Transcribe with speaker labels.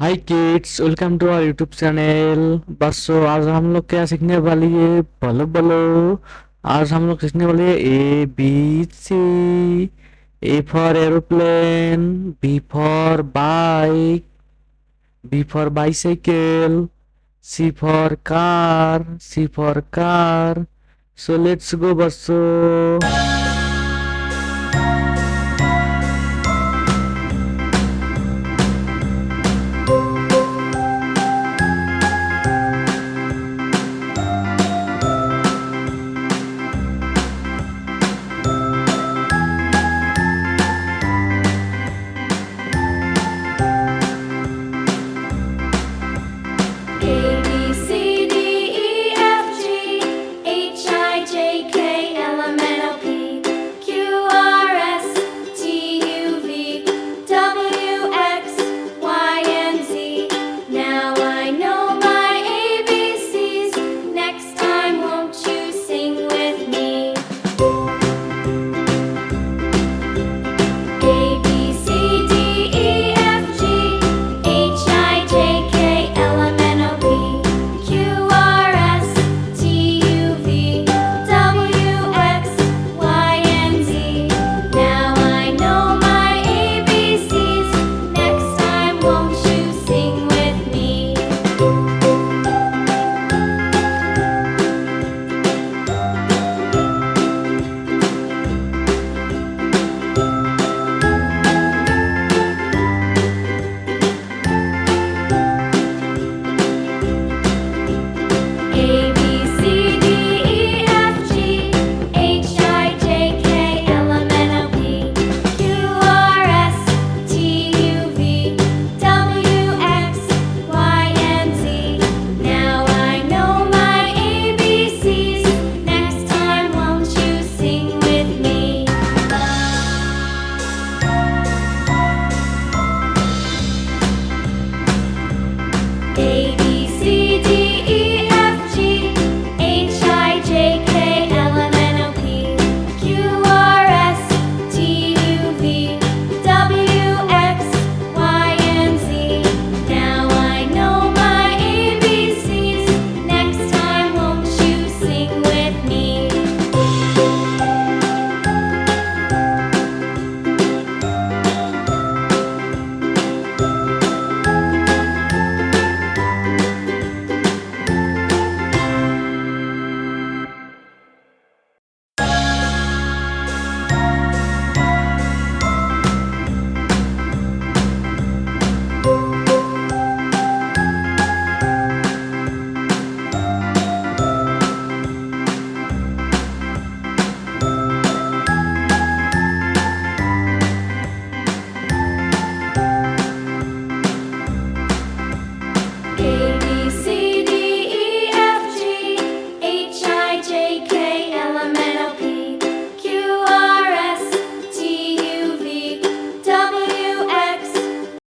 Speaker 1: Hi kids, welcome to our YouTube channel. बच्चों, आज हम लोग क्या सीखने वाली है? बोलो बोलो। आज हम लोग सीखने वाले हैं ABC। A for aeroplane, B for bike, B for bicycle, C for car, C for car. So let's go बच्चों।